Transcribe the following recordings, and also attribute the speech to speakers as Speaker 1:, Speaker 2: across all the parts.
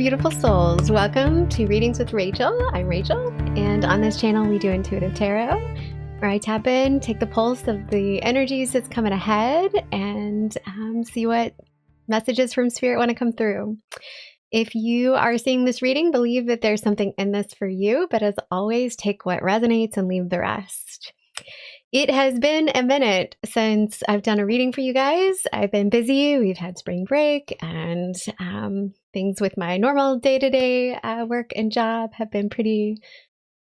Speaker 1: beautiful souls. Welcome to Readings with Rachel. I'm Rachel, and on this channel we do intuitive tarot, where I tap in, take the pulse of the energies that's coming ahead, and see what messages from Spirit want to come through. If you are seeing this reading, believe that there's something in this for you, but as always, take what resonates and leave the rest. It has been a minute since I've done a reading for you guys. I've been busy. We've had spring break, and things with my normal day-to-day work and job have been pretty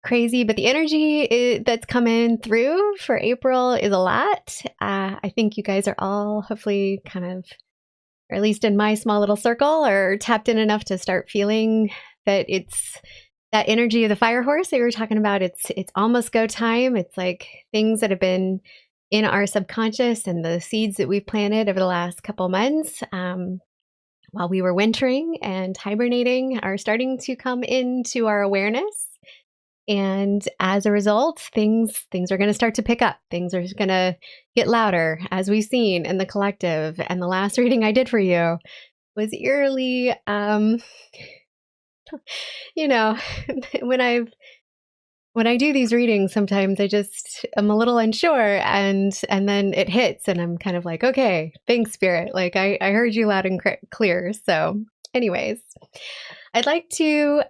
Speaker 1: crazy, but the energy that's coming through for April is a lot. I think you guys are all hopefully kind of, or at least in my small little circle, are tapped in enough to start feeling that it's that energy of the fire horse that we were talking about. It's almost go time. It's like things that have been in our subconscious and the seeds that we've planted over the last couple months while we were wintering and hibernating are starting to come into our awareness. And as a result, things are going to start to pick up. Things are going to get louder, as we've seen in the collective. And the last reading I did for you was eerily, you know, when I do these readings, sometimes I'm a little unsure, and then it hits, and I'm kind of like, okay, thanks, Spirit. Like I heard you loud and clear. So, anyways. I'd like to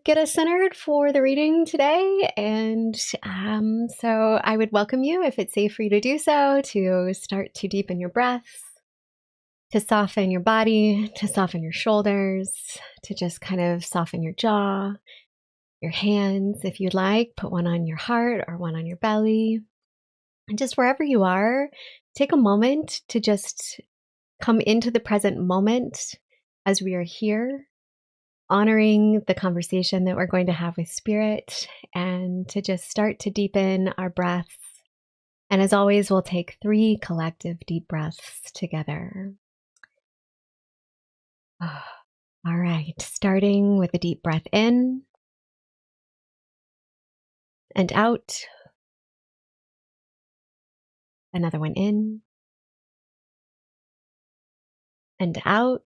Speaker 1: get us centered for the reading today, and so I would welcome you, if it's safe for you to do so, to start to deepen your breaths, to soften your body, to soften your shoulders, to just kind of soften your jaw, your hands, if you'd like. Put one on your heart or one on your belly, and just wherever you are, take a moment to just come into the present moment as we are here, honoring the conversation that we're going to have with Spirit, and to just start to deepen our breaths. And as always, we'll take 3 collective deep breaths together. All right, starting with a deep breath in and out. Another one in and out.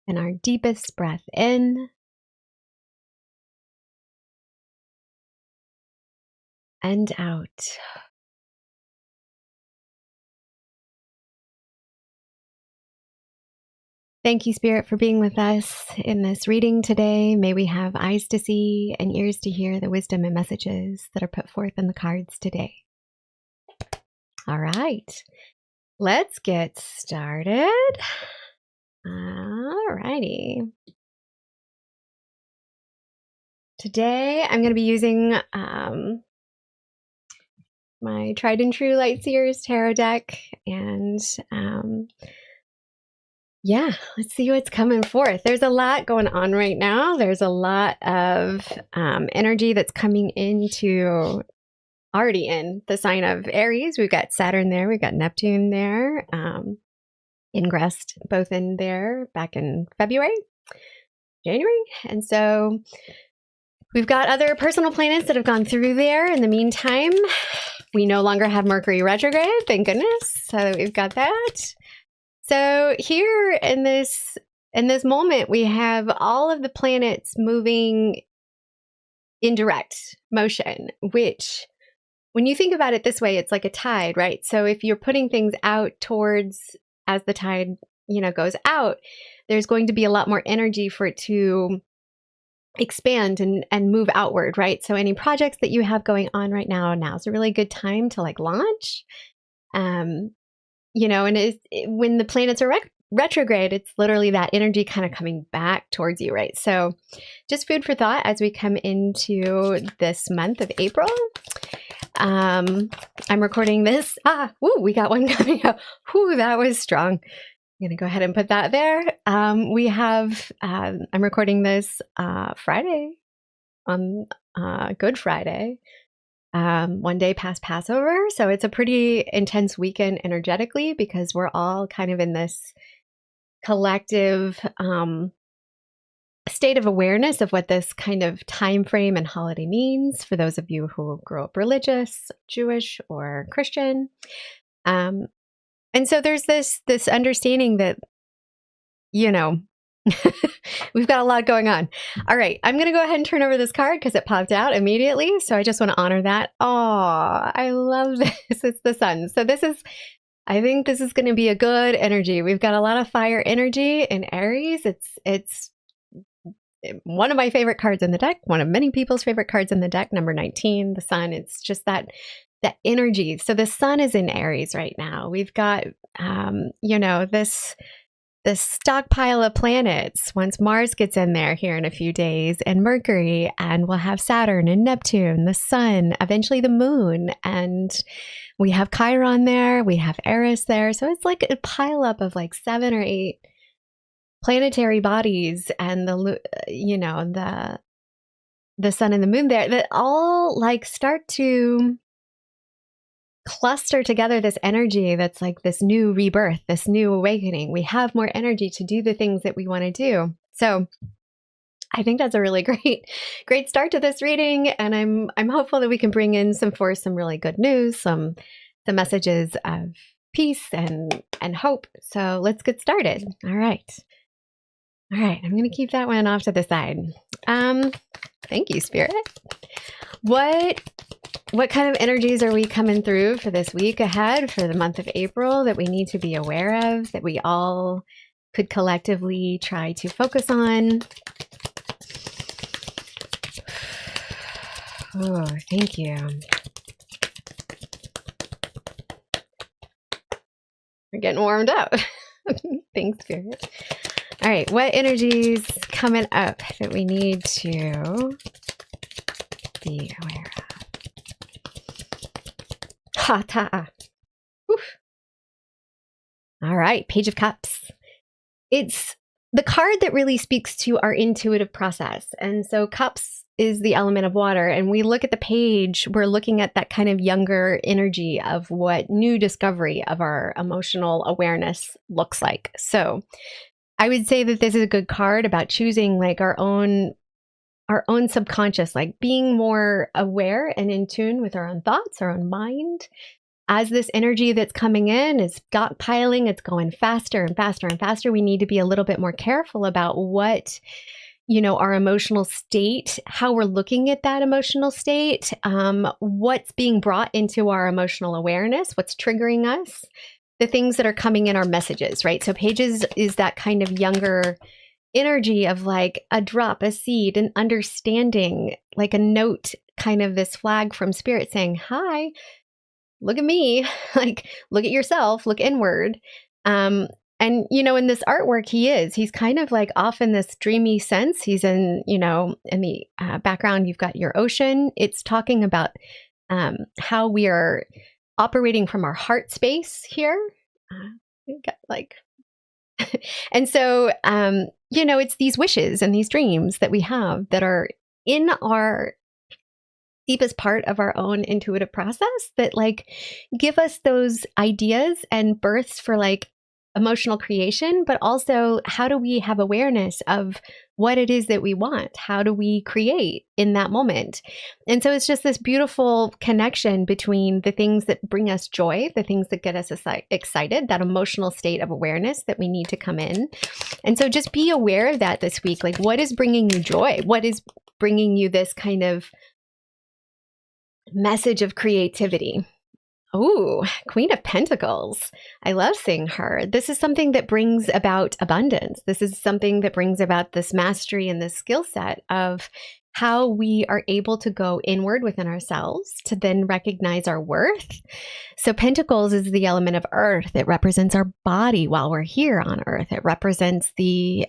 Speaker 1: And our deepest breath in and out. Thank you, Spirit, for being with us in this reading today. May we have eyes to see and ears to hear the wisdom and messages that are put forth in the cards today. All right, let's get started. All righty. Today, I'm going to be using my tried and true Light Seers Tarot deck, and yeah, let's see what's coming forth. There's a lot going on right now. There's a lot of energy that's coming into, already in the sign of Aries. We've got Saturn there. We've got Neptune there, ingressed both in there back in February, January. And so we've got other personal planets that have gone through there. In the meantime, we no longer have Mercury retrograde, thank goodness. So we've got that. So here in this moment, we have all of the planets moving in direct motion, which, when you think about it this way, it's like a tide, right? So if you're putting things out towards, as the tide, goes out, there's going to be a lot more energy for it to expand and move outward, right? So any projects that you have going on right now's a really good time to launch. And when the planets are retrograde, it's literally that energy kind of coming back towards you, right? So just food for thought as we come into this month of April. I'm recording this. We got one coming up. That was strong. I'm going to go ahead and put that there. I'm recording this Friday, on Good Friday. One day past Passover. So it's a pretty intense weekend energetically, because we're all kind of in this collective state of awareness of what this kind of time frame and holiday means for those of you who grow up religious, Jewish, or Christian. And so there's this understanding that you know, we've got a lot going on. All right, I'm going to go ahead and turn over this card because it popped out immediately. So I just want to honor that. Oh, I love this. It's the sun. So I think this is going to be a good energy. We've got a lot of fire energy in Aries. It's one of my favorite cards in the deck, one of many people's favorite cards in the deck, number 19, the sun. It's just that energy. So the sun is in Aries right now. We've got, this stockpile of planets once Mars gets in there here in a few days, and Mercury, and we'll have Saturn and Neptune, the sun, eventually the moon, and we have Chiron there, we have Aries there. So it's like a pile up of like 7 or 8 planetary bodies, and the sun and the moon there that all like start to cluster together this energy that's like this new rebirth, this new awakening. We have more energy to do the things that we want to do. So I think that's a really great start to this reading, and I'm hopeful that we can bring in some really good news, some messages of peace and hope. So let's get started. All right, I'm going to keep that one off to the side. Thank you, Spirit. What kind of energies are we coming through for this week ahead, for the month of April, that we need to be aware of, that we all could collectively try to focus on? Oh, thank you. We're getting warmed up. Thanks, Spirit. All right, what energies coming up that we need to be aware of? Ha-ta. All right, Page of Cups. It's the card that really speaks to our intuitive process. And so Cups is the element of water. And we look at the page, we're looking at that kind of younger energy of what new discovery of our emotional awareness looks like. So I would say that this is a good card about choosing like our own subconscious, like being more aware and in tune with our own thoughts, our own mind. As this energy that's coming in is stockpiling, it's going faster and faster and faster. We need to be a little bit more careful about what, our emotional state, how we're looking at that emotional state, what's being brought into our emotional awareness, what's triggering us, the things that are coming in our messages, right? So Pages is that kind of younger energy of like a drop, a seed, an understanding, like a note, kind of this flag from Spirit saying, hi, look at me, like, look at yourself, look inward. And, in this artwork, he's kind of like off in this dreamy sense. He's in the background, you've got your ocean. It's talking about how we are operating from our heart space here. We've got like, and so, it's these wishes and these dreams that we have that are in our deepest part of our own intuitive process that like give us those ideas and births for like emotional creation, but also how do we have awareness of what it is that we want? How do we create in that moment? And so it's just this beautiful connection between the things that bring us joy, the things that get us excited, that emotional state of awareness that we need to come in. And so just be aware of that this week. Like, what is bringing you joy? What is bringing you this kind of message of creativity? Oh, Queen of Pentacles. I love seeing her. This is something that brings about abundance. This is something that brings about this mastery and this skill set of how we are able to go inward within ourselves to then recognize our worth. So Pentacles is the element of earth. It represents our body while we're here on earth. It represents the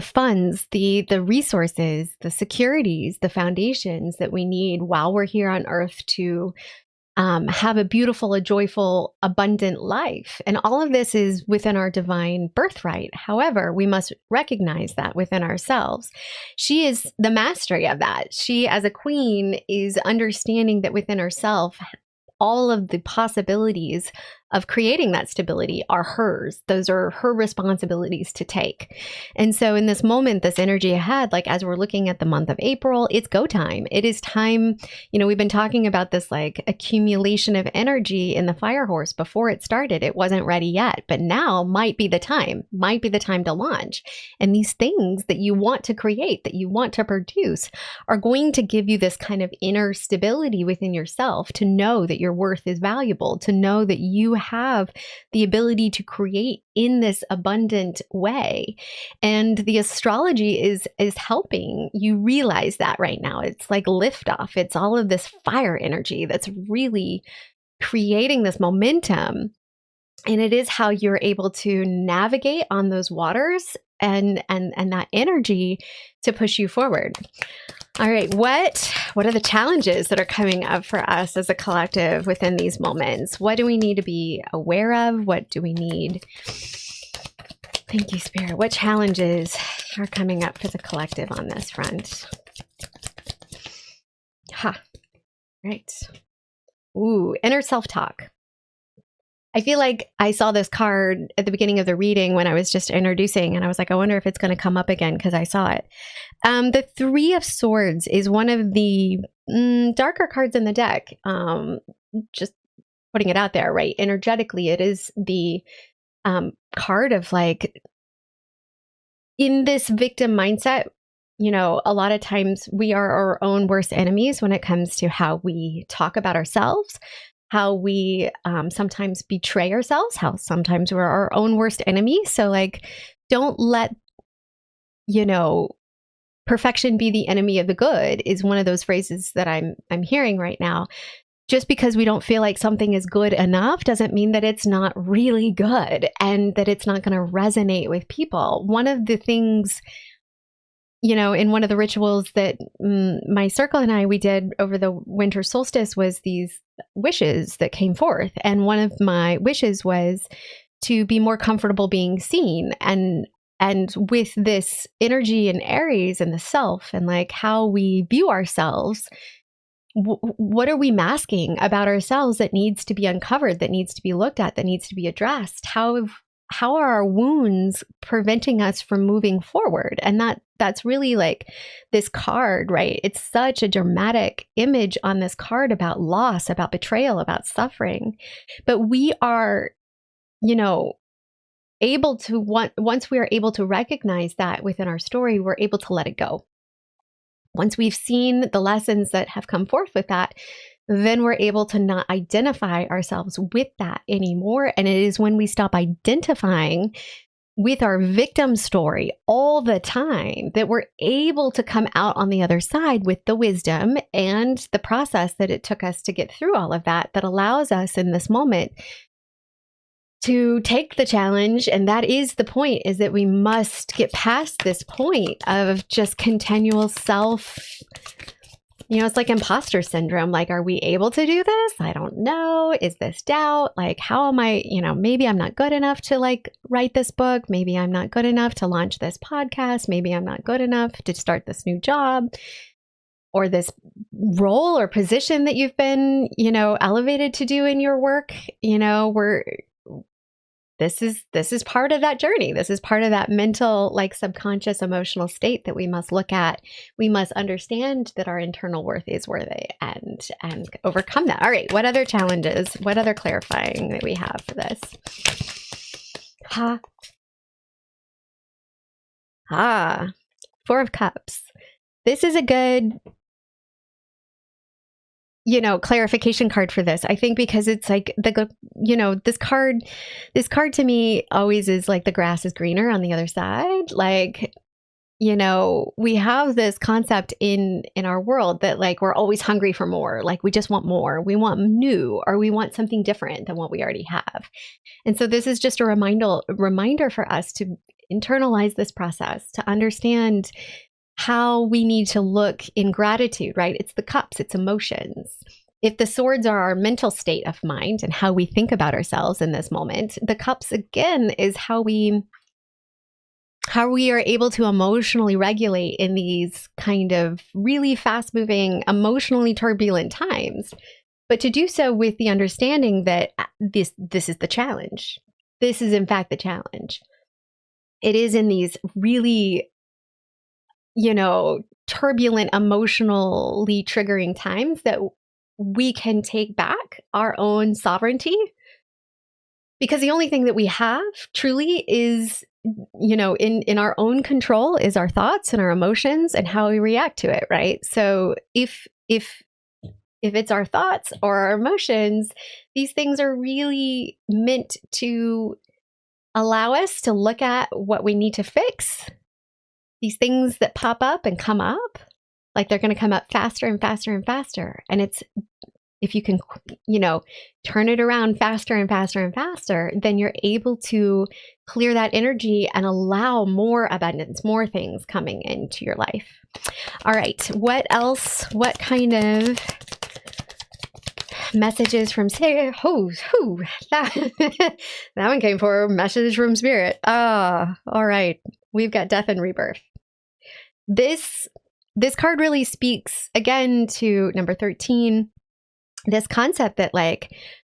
Speaker 1: funds, the resources, the securities, the foundations that we need while we're here on earth to have a beautiful, a joyful, abundant life. And all of this is within our divine birthright. However, we must recognize that within ourselves. She is the mastery of that. She, as a queen, is understanding that within herself, all of the possibilities of creating that stability are hers. Those are her responsibilities to take. And so in this moment, this energy ahead, like as we're looking at the month of April, it's go time. It is time. We've been talking about this like accumulation of energy in the fire horse before it started. It wasn't ready yet, but now might be the time to launch. And these things that you want to create, that you want to produce, are going to give you this kind of inner stability within yourself to know that your worth is valuable, to know that you have the ability to create in this abundant way. And the astrology is helping you realize that right now. It's like liftoff. It's all of this fire energy that's really creating this momentum. And it is how you're able to navigate on those waters and that energy to push you forward. All right, what are the challenges that are coming up for us as a collective within these moments? What do we need to be aware of? What do we need? Thank you, Spirit. What challenges are coming up for the collective on this front? Right. Ooh, inner self-talk. I feel like I saw this card at the beginning of the reading when I was just introducing, and I was like, I wonder if it's going to come up again because I saw it. The Three of Swords is one of the darker cards in the deck. Just putting it out there, right? Energetically, it is the card of like, in this victim mindset, a lot of times we are our own worst enemies when it comes to how we talk about ourselves, how we sometimes betray ourselves, how sometimes we're our own worst enemy. So like, don't let, perfection be the enemy of the good is one of those phrases that I'm hearing right now. Just because we don't feel like something is good enough doesn't mean that it's not really good and that it's not going to resonate with people. One of the things, in one of the rituals that my circle and we did over the winter solstice was these wishes that came forth. And one of my wishes was to be more comfortable being seen. And with this energy in Aries and the self and like how we view ourselves, what are we masking about ourselves that needs to be uncovered, that needs to be looked at, that needs to be addressed? How are our wounds preventing us from moving forward? And that's really like this card, right? It's such a dramatic image on this card about loss, about betrayal, about suffering. But we are, able to, once we are able to recognize that within our story, we're able to let it go. Once we've seen the lessons that have come forth with that, then we're able to not identify ourselves with that anymore. And it is when we stop identifying with our victim story all the time that we're able to come out on the other side with the wisdom and the process that it took us to get through all of that, that allows us in this moment to take the challenge. And that is the point, is that we must get past this point of just continual self, it's like imposter syndrome. Like, are we able to do this? I don't know. Is this doubt? Like, how am I, maybe I'm not good enough to like write this book. Maybe I'm not good enough to launch this podcast. Maybe I'm not good enough to start this new job or this role or position that you've been, elevated to do in your work. This is part of that journey. This is part of that mental, like subconscious emotional state that we must look at. We must understand that our internal worth is worthy and overcome that. All right. What other challenges? What other clarifying that we have for this? Four of Cups. This is a good, clarification card for this. I think because it's like this card to me always is like the grass is greener on the other side. Like, we have this concept in our world that like we're always hungry for more. Like we just want more. We want new, or we want something different than what we already have. And so this is just a reminder for us to internalize this process, to understand how we need to look in gratitude, right? It's the cups, it's emotions. If the swords are our mental state of mind and how we think about ourselves in this moment, the cups again is how we are able to emotionally regulate in these kind of really fast moving, emotionally turbulent times. but to do so with the understanding that this is the challenge. This is in fact the challenge. It is in these really, turbulent, emotionally triggering times that we can take back our own sovereignty, because the only thing that we have truly is, in our own control is our thoughts and our emotions and how we react to it, right? So if it's our thoughts or our emotions, these things are really meant to allow us to look at what we need to fix. These things that pop up and come up, like they're going to come up faster and faster and faster. And it's, if you can, turn it around faster and faster and faster, then you're able to clear that energy and allow more abundance, more things coming into your life. All right. What else? What kind of messages from Spirit? That one came for message from Spirit. All right. We've got death and rebirth. This card really speaks again to number 13. This concept that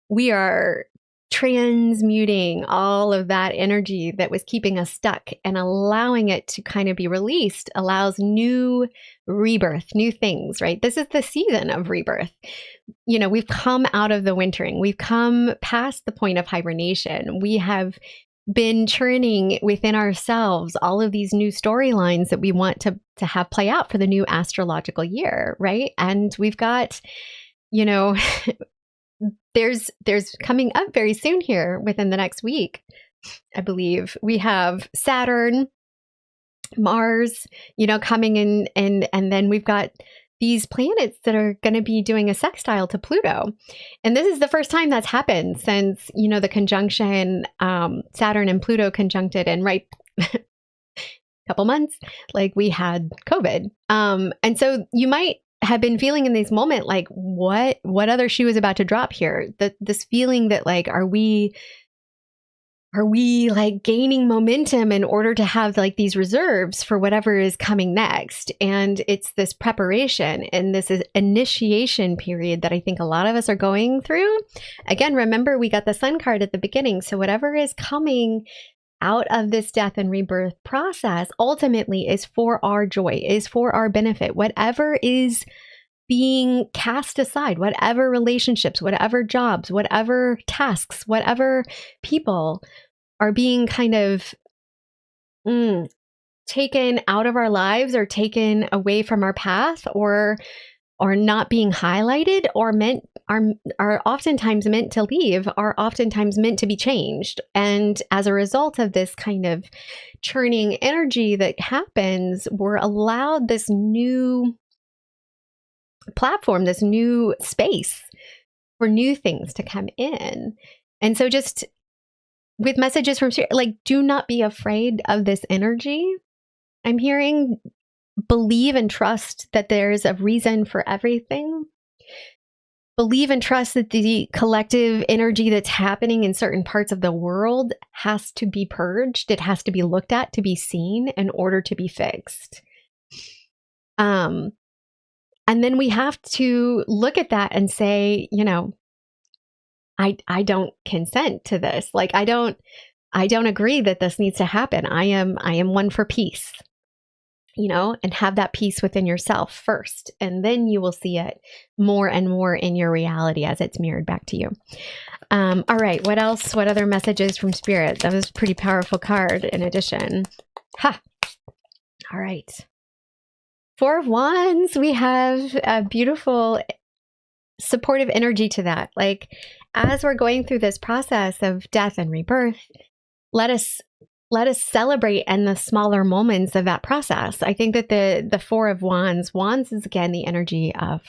Speaker 1: we are transmuting all of that energy that was keeping us stuck and allowing it to kind of be released allows new rebirth, new things, right? This is the season of rebirth. We've come out of the wintering. We've come past the point of hibernation. We have been churning within ourselves all of these new storylines that we want to have play out for the new astrological year, right? And we've got, there's coming up very soon here within the next week, I believe. We have Saturn, Mars, coming in, and then we've got these planets that are going to be doing a sextile to Pluto. And this is the first time that's happened since, the conjunction, Saturn and Pluto conjuncted, and right couple months, we had COVID. And so you might have been feeling in this moment, what other shoe is about to drop here? This feeling that are we gaining momentum in order to have these reserves for whatever is coming next? And it's this preparation and this is initiation period that I think a lot of us are going through. Again, remember, we got the Sun card at the beginning. So whatever is coming out of this death and rebirth process ultimately is for our joy, is for our benefit. Whatever is being cast aside, whatever relationships, whatever jobs, whatever tasks, whatever people are being kind of taken out of our lives or taken away from our path, or not being highlighted or are oftentimes meant to leave, are oftentimes meant to be changed. And as a result of this kind of churning energy that happens, we're allowed this new platform, this new space for new things to come in. And so just with messages from Spirit, do not be afraid of this energy. I'm hearing, believe and trust that there's a reason for everything. Believe and trust that the collective energy that's happening in certain parts of the world has to be purged. It has to be looked at, to be seen in order to be fixed. And then we have to look at that and say, I don't consent to this. I don't agree that this needs to happen. I am one for peace. And have that peace within yourself first. And then you will see it more and more in your reality as it's mirrored back to you. All right. What else? What other messages from Spirit? That was a pretty powerful card in addition. Ha. All right. 4 of Wands. We have a beautiful supportive energy to that. As we're going through this process of death and rebirth, let us celebrate in the smaller moments of that process. I think that the 4 of Wands is again the energy of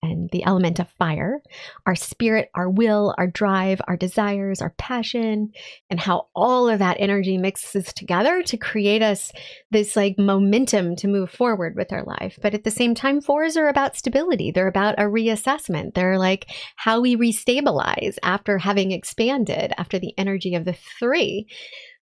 Speaker 1: and the element of fire, our spirit, our will, our drive, our desires, our passion, and how all of that energy mixes together to create us this momentum to move forward with our life. But at the same time, 4s are about stability. They're about a reassessment. They're how we restabilize after having expanded, after the energy of the 3.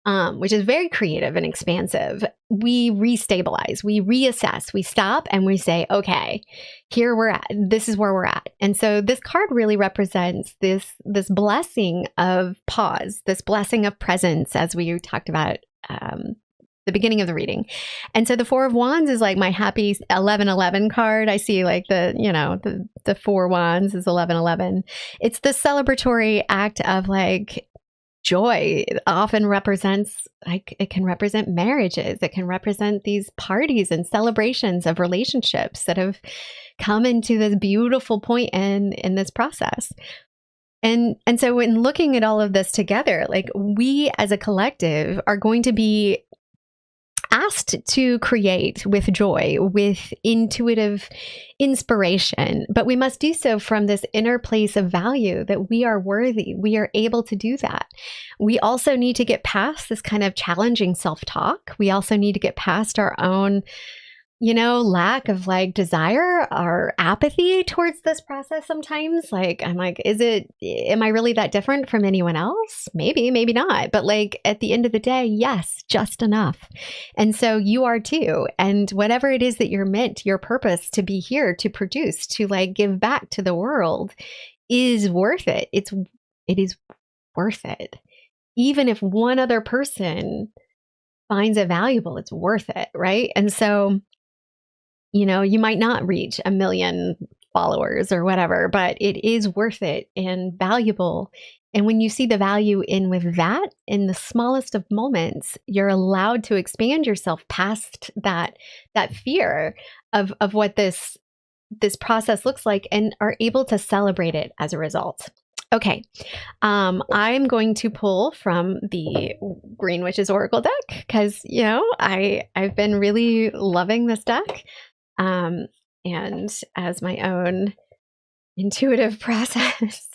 Speaker 1: which is very creative and expansive, we restabilize, we reassess, we stop and we say, okay, here we're at, this is where we're at. And so this card really represents this blessing of pause, this blessing of presence, as we talked about the beginning of the reading. And so the Four of Wands is like my happy 1111 card. I see like the Four Wands is 1111. It's the celebratory act of like joy. It often represents, like, it can represent marriages. It can represent these parties and celebrations of relationships that have come into this beautiful point in this process. And so when looking at all of this together, like, we as a collective are going to be asked to create with joy, with intuitive inspiration, but we must do so from this inner place of value that we are worthy. We are able to do that. We also need to get past this kind of challenging self-talk. We also need to get past our own, lack of like desire or apathy towards this process sometimes. Like, I'm like, am I really that different from anyone else? Maybe, maybe not. But like at the end of the day, yes, just enough. And so you are too. And whatever it is that you're meant, your purpose to be here, to produce, to like give back to the world is worth it. It is worth it. Even if one other person finds it valuable, it's worth it, right? And so you might not reach 1 million followers or whatever, but it is worth it and valuable. And when you see the value with that, in the smallest of moments, you're allowed to expand yourself past that fear of what this process looks like, and are able to celebrate it as a result. Okay, I'm going to pull from the Green Witch's Oracle deck because, I've been really loving this deck. And as my own intuitive process,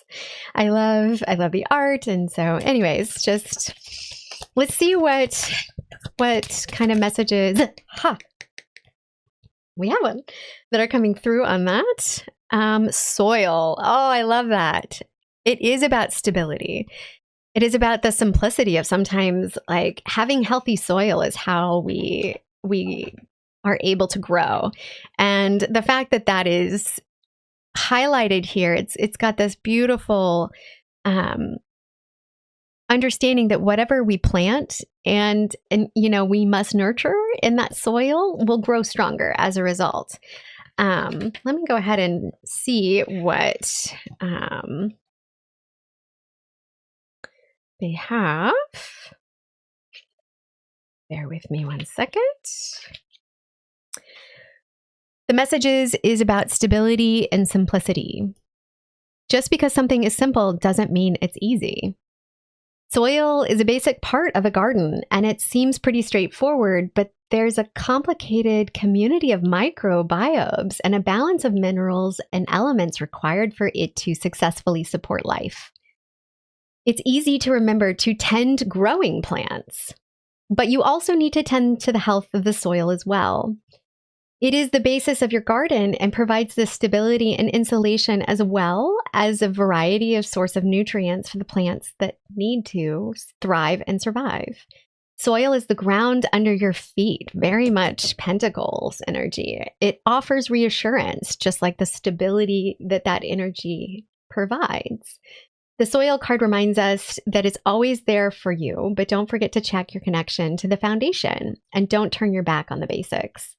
Speaker 1: I love the art. And so anyways, just let's see what kind of messages we have one that are coming through on that. Soil. Oh, I love that. It is about stability. It is about the simplicity of sometimes like having healthy soil is how we are able to grow. And the fact that is highlighted here, it's got this beautiful understanding that whatever we plant and we must nurture in that soil will grow stronger as a result. Let me go ahead and see what they have. Bear with me one second. The message is about stability and simplicity. Just because something is simple doesn't mean it's easy. Soil is a basic part of a garden, and it seems pretty straightforward, but there's a complicated community of microbiomes and a balance of minerals and elements required for it to successfully support life. It's easy to remember to tend growing plants, but you also need to tend to the health of the soil as well. It is the basis of your garden and provides the stability and insulation, as well as a variety of source of nutrients for the plants that need to thrive and survive. Soil is the ground under your feet, very much Pentacles energy. It offers reassurance, just like the stability that energy provides. The soil card reminds us that it's always there for you, but don't forget to check your connection to the foundation and don't turn your back on the basics.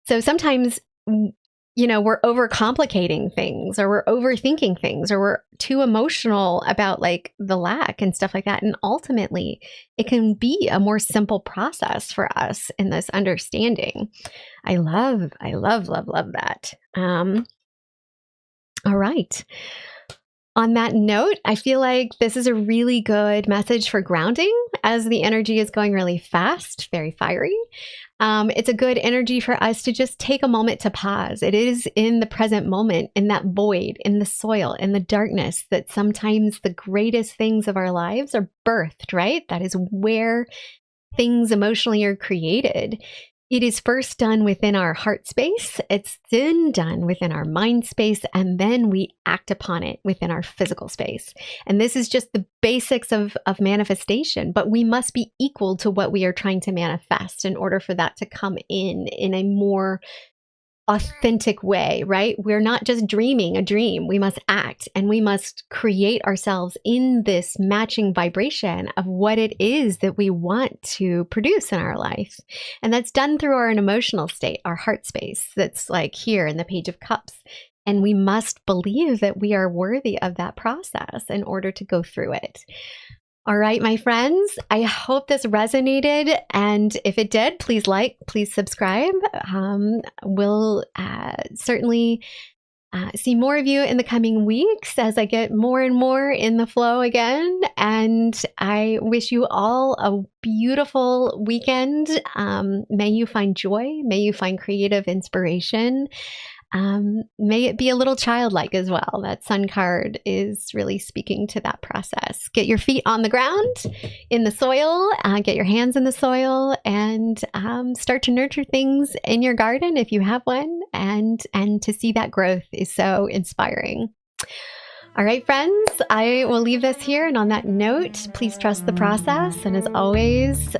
Speaker 1: So sometimes, we're overcomplicating things, or we're overthinking things, or we're too emotional about like the lack and stuff like that. And ultimately, it can be a more simple process for us in this understanding. I love that. All right. On that note, I feel like this is a really good message for grounding as the energy is going really fast, very fiery. It's a good energy for us to just take a moment to pause. It is in the present moment, in that void, in the soil, in the darkness, that sometimes the greatest things of our lives are birthed, right? That is where things emotionally are created. It is first done within our heart space. It's then done within our mind space, and then we act upon it within our physical space. And this is just the basics of manifestation, but we must be equal to what we are trying to manifest in order for that to come in a more authentic way, right? We're not just dreaming a dream. We must act, and we must create ourselves in this matching vibration of what it is that we want to produce in our life. And that's done through our emotional state, our heart space, that's like here in the Page of Cups. And we must believe that we are worthy of that process in order to go through it. All right, my friends, I hope this resonated. And if it did, please like, please subscribe. We'll certainly see more of you in the coming weeks as I get more and more in the flow again. And I wish you all a beautiful weekend. May you find joy. May you find creative inspiration. May it be a little childlike as well. That sun card is really speaking to that process. Get your feet on the ground, in the soil, get your hands in the soil, and start to nurture things in your garden if you have one. And to see that growth is so inspiring. All right, friends, I will leave this here. And on that note, please trust the process. And as always,